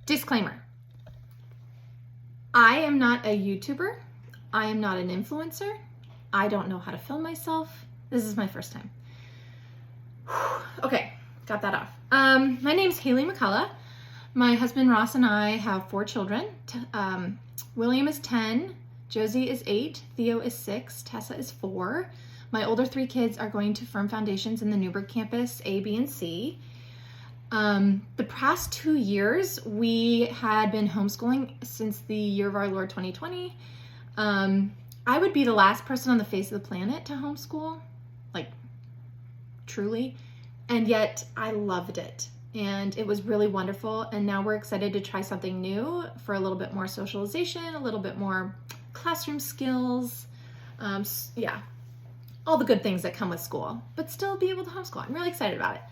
Disclaimer. I am not a YouTuber. I am not an influencer. I don't know how to film myself. This is my first time. Okay, got that off. My name's Haley McCullough. My husband Ross and I have 4 children. William is 10, Josie is 8, Theo is 6, Tessa is 4. My older 3 kids are going to Firm Foundations in the Newburgh campus, A, B, and C. The past 2 years, we had been homeschooling since the year of our Lord 2020. I would be the last person on the face of the planet to homeschool, like truly, and yet I loved it. And it was really wonderful. And now we're excited to try something new for a little bit more socialization, a little bit more classroom skills. Yeah, all the good things that come with school, but still be able to homeschool. I'm really excited about it.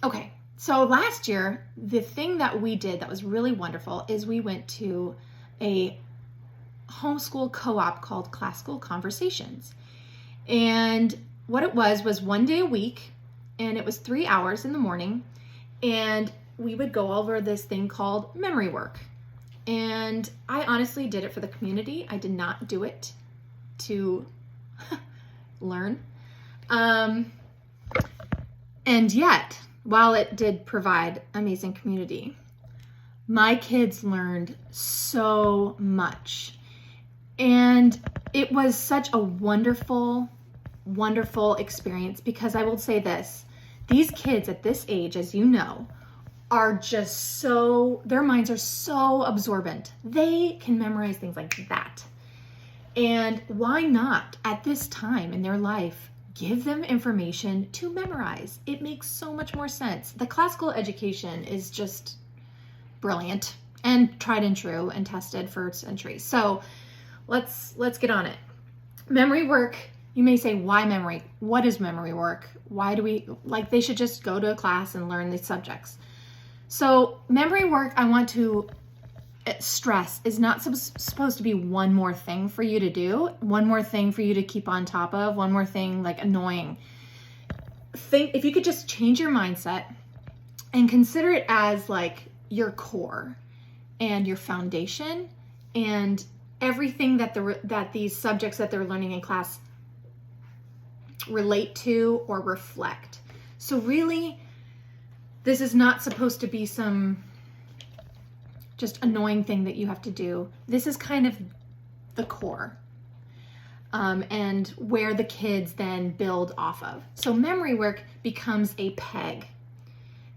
Okay, so last year, the thing that we did that was really wonderful is we went to a homeschool co-op called Classical Conversations. And what it was 1 day a week, and it was 3 hours in the morning, and we would go over this thing called memory work. And I honestly did it for the community. I did not do it to learn. And yet, while it did provide amazing community, my kids learned so much. And it was such a wonderful, wonderful experience, because I will say this, these kids at this age, as you know, are just so, their minds are so absorbent. They can memorize things like that. And why not, at this time in their life, give them information to memorize? It makes so much more sense. The classical education is just brilliant and tried and true and tested for centuries. So let's get on it. Memory work. You may say, why memory? What is memory work? Why do we, they should just go to a class and learn these subjects. So memory work, I want to stress, is not supposed to be one more thing for you to do, one more thing for you to keep on top of, one more thing annoying. If you could just change your mindset and consider it as your core and your foundation and everything that these subjects that they're learning in class relate to or reflect. So really, this is not supposed to be some just annoying thing that you have to do. This is kind of the core, and where the kids then build off of. So memory work becomes a peg.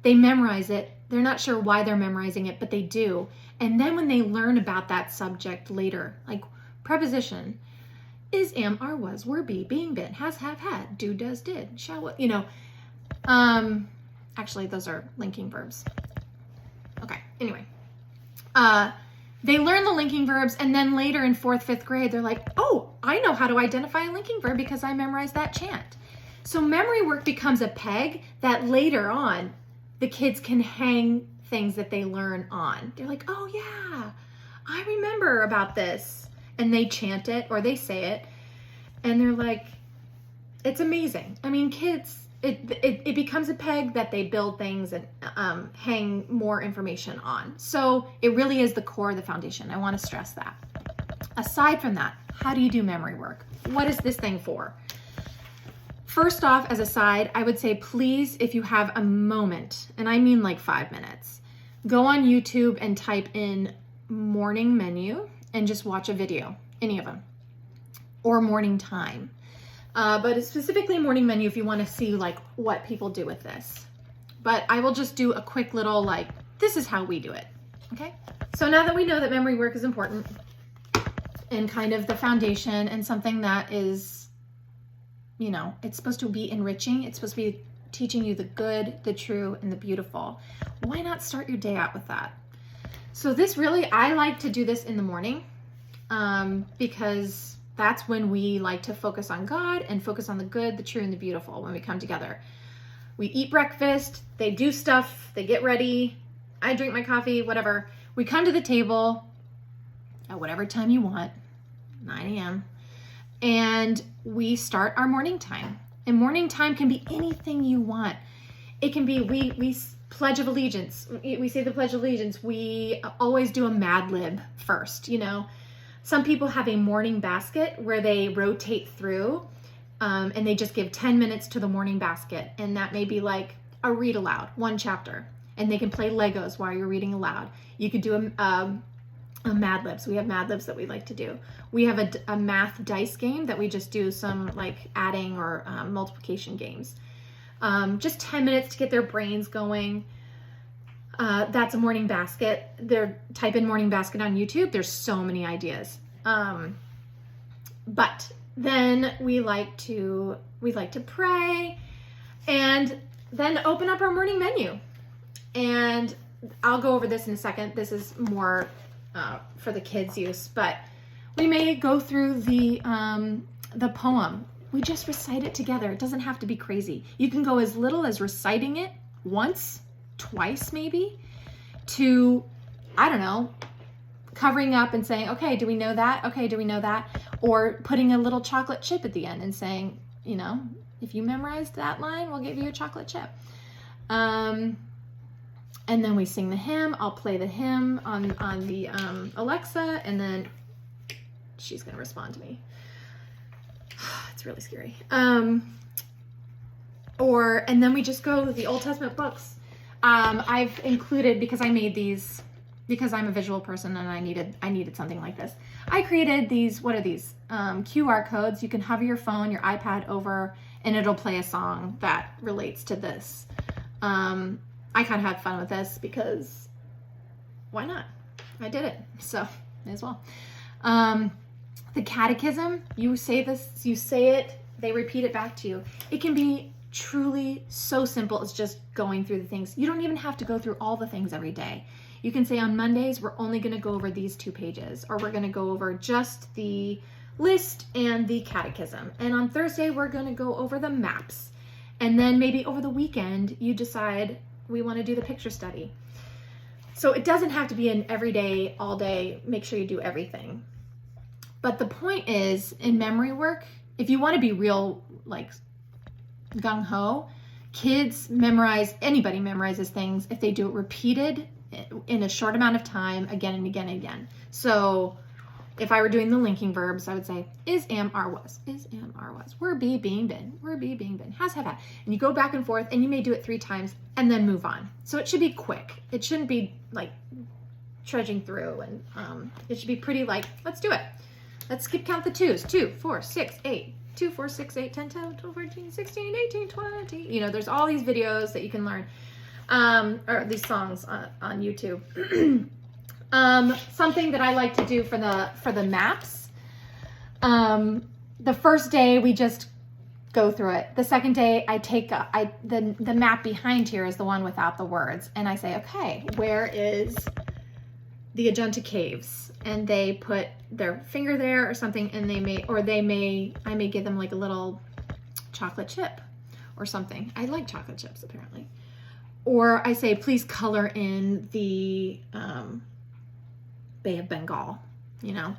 They memorize it. They're not sure why they're memorizing it, but they do. And then when they learn about that subject later, like preposition, is, am, are, was, were, be, being, been, has, have, had, do, does, did, shall, will, actually those are linking verbs. Okay, anyway. They learn the linking verbs, and then later in 4th, 5th grade, they're like, oh, I know how to identify a linking verb because I memorized that chant. So memory work becomes a peg that later on the kids can hang things that they learn on. They're like, oh yeah, I remember about this. And they chant it or they say it, and they're like, it's amazing. I mean, kids, it becomes a peg that they build things and hang more information on. So it really is the core of the foundation. I want to stress that. Aside from that, how do you do memory work? What is this thing for? First off, as a side, I would say, please, if you have a moment, and I mean 5 minutes, go on YouTube and type in morning menu and just watch a video, any of them, or morning time. But it's specifically morning menu if you want to see what people do with this. But I will just do a quick little this is how we do it. Okay. So now that we know that memory work is important and kind of the foundation and something that is, it's supposed to be enriching. It's supposed to be teaching you the good, the true, and the beautiful. Why not start your day out with that? So this really, I like to do this in the morning because that's when we like to focus on God and focus on the good, the true, and the beautiful when we come together. We eat breakfast, they do stuff, they get ready, I drink my coffee, whatever. We come to the table at whatever time you want, 9 a.m., and we start our morning time. And morning time can be anything you want. It can be, Pledge of Allegiance. We say the Pledge of Allegiance. We always do a Mad Lib first, you know. Some people have a morning basket where they rotate through and they just give 10 minutes to the morning basket. And that may be like a read aloud, one chapter. And they can play Legos while you're reading aloud. You could do a Mad Libs. We have Mad Libs that we like to do. We have a math dice game that we just do some like adding or multiplication games. Just 10 minutes to get their brains going. That's a morning basket. Type in morning basket on YouTube. There's so many ideas. But then we like to pray and then open up our morning menu. And I'll go over this in a second. This is more for the kids' use, but we may go through the poem. We just recite it together. It doesn't have to be crazy. You can go as little as reciting it once, twice maybe, to, I don't know, covering up and saying, okay, do we know that? Okay, do we know that? Or putting a little chocolate chip at the end and saying, you know, if you memorized that line, we'll give you a chocolate chip. And then we sing the hymn. I'll play the hymn on the Alexa, and then she's gonna respond to me. It's really scary. And then we just go with the Old Testament books. I've included, because I made these, because I'm a visual person and I needed something like this. I created these, what are these? QR codes. You can hover your phone, your iPad over, and it'll play a song that relates to this. I kind of had fun with this because why not? I did it, so may as well. The catechism, you say this, you say it, they repeat it back to you. It can be truly so simple as just going through the things. You don't even have to go through all the things every day. You can say on Mondays, we're only going to go over these 2 pages, or we're going to go over just the list and the catechism. And on Thursday, we're going to go over the maps. And then maybe over the weekend, you decide we want to do the picture study. So it doesn't have to be an everyday, all day, make sure you do everything. But the point is, in memory work, if you want to be real, like, gung-ho, kids memorize, anybody memorizes things if they do it repeated in a short amount of time, again and again and again. So if I were doing the linking verbs, I would say, is, am, are, was, were, be, being, been, has, have, had. And you go back and forth, and you may do it 3 times and then move on. So it should be quick. It shouldn't be like trudging through, and it should be pretty like, let's do it. Let's skip count the 2s. 2, 4, 6, 8. 2, 4, 6, 8, 10, 12, 14, 16, 18, 20. You know, there's all these videos that you can learn, or these songs on YouTube. Something that I like to do for the maps. The first day we just go through it. The second day I take the map behind here is the one without the words, and I say, okay, where is the Ajunta Caves? And they put their finger there or something, and I may give them like a little chocolate chip or something. I like chocolate chips apparently. Or I say, please color in the Bay of Bengal, you know.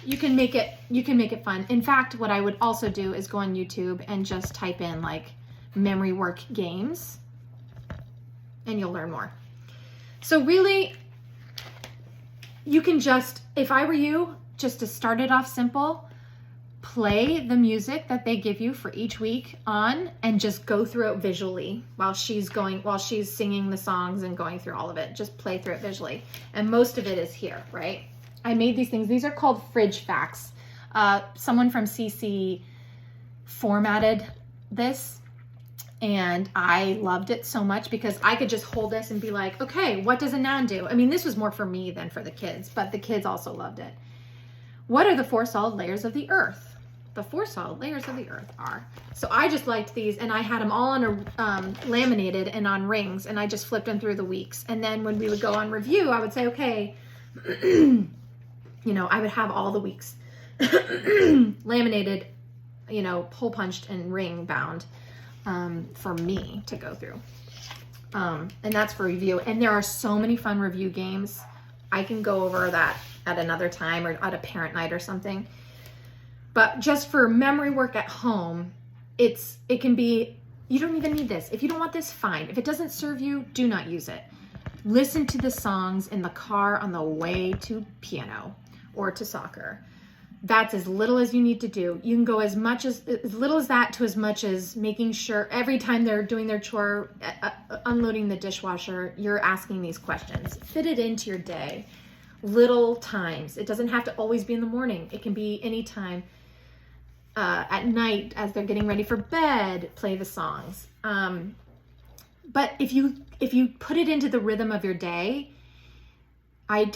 You can make it fun. In fact, what I would also do is go on YouTube and just type in like memory work games, and you'll learn more. So really, you can just, if I were you, just to start it off simple, play the music that they give you for each week on, and just go through it visually while she's singing the songs and going through all of it. Just play through it visually. And most of it is here, right? I made these things. These are called fridge facts. Someone from CC formatted this, and I loved it so much because I could just hold this and be like, okay, what does a noun do? I mean, this was more for me than for the kids, but the kids also loved it. What are the 4 solid layers of the earth? The 4 solid layers of the earth are. So I just liked these, and I had them all on a laminated and on rings, and I just flipped them through the weeks. And then when we would go on review, I would say, okay, you know, I would have all the weeks laminated, you know, hole punched and ring bound for me to go through. And that's for review. And there are so many fun review games. I can go over that at another time or at a parent night or something. But just for memory work at home, it can be You don't even need this. If you don't want this, fine. If it doesn't serve you, do not use it. Listen to the songs in the car on the way to piano or to soccer. That's as little as you need to do. You can go as little as that to as much as making sure every time they're doing their chore, unloading the dishwasher, you're asking these questions. Fit it into your day. Little times. It doesn't have to always be in the morning. It can be anytime. At night as they're getting ready for bed, play the songs. But if you put it into the rhythm of your day, I'm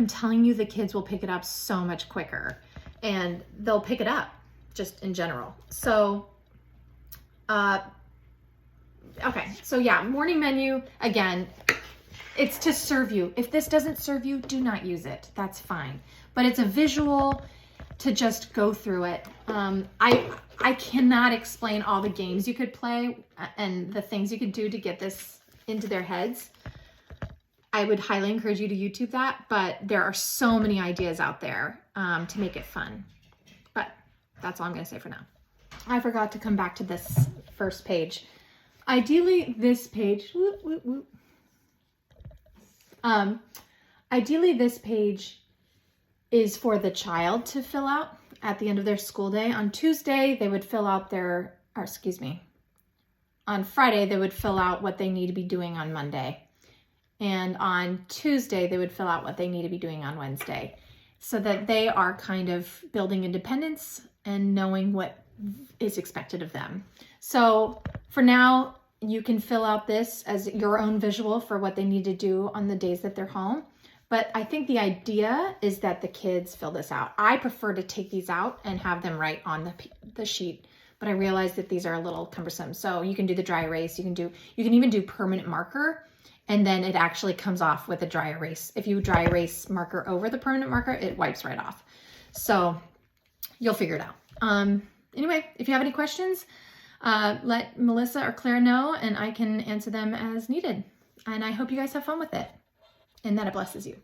telling you, the kids will pick it up so much quicker, and they'll pick it up just in general. So, okay. So yeah, morning menu, again, it's to serve you. If this doesn't serve you, do not use it. That's fine. But it's a visual to just go through it. I cannot explain all the games you could play and the things you could do to get this into their heads. I would highly encourage you to YouTube that, but there are so many ideas out there to make it fun. But that's all I'm going to say for now. I forgot to come back to this first page. Ideally, this page, ideally this page is for the child to fill out at the end of their school day. On Tuesday, they would fill out on Friday, they would fill out what they need to be doing on Monday. And on Tuesday, they would fill out what they need to be doing on Wednesday, so that they are kind of building independence and knowing what is expected of them. So for now, you can fill out this as your own visual for what they need to do on the days that they're home. But I think the idea is that the kids fill this out. I prefer to take these out and have them write on the sheet, but I realize that these are a little cumbersome. So you can do the dry erase. You can even do permanent marker, and then it actually comes off with a dry erase. If you dry erase marker over the permanent marker, it wipes right off. So you'll figure it out. Anyway, if you have any questions, let Melissa or Claire know, and I can answer them as needed. And I hope you guys have fun with it, and that it blesses you.